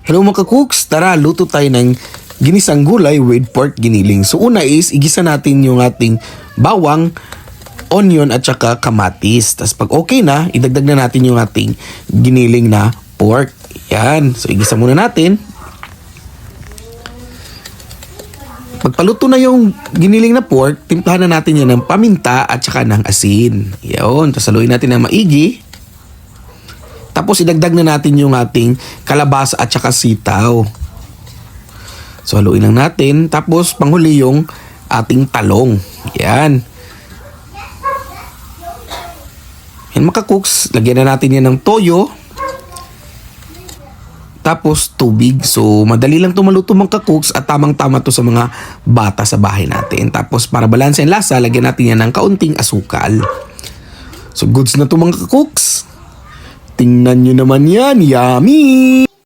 Hello mga ka-cooks, tara luto tayo ng ginisang gulay with pork giniling. So una is igisa natin yung ating bawang, onion at saka kamatis. Tapos pag okay na, idagdag na natin yung ating giniling na pork. Yan, so igisa muna natin. Pagpaluto na yung giniling na pork, timplahan na natin yan ng paminta at saka ng asin. Yan, tapos haluin natin ng maigi. Tapos idagdag na natin yung ating kalabasa at saka sitaw. So haluin lang natin. Tapos panghuli yung ating talong. Yan. Yan mga cooks, lagyan na natin yan ng toyo. Tapos tubig. So madali lang tumaluto mga cooks at tamang-tama to sa mga bata sa bahay natin. Tapos para balanse ang lasa, lagyan natin yan ng kaunting asukal. So goods na to mga cooks. Tingnan nyo naman yan. Yummy!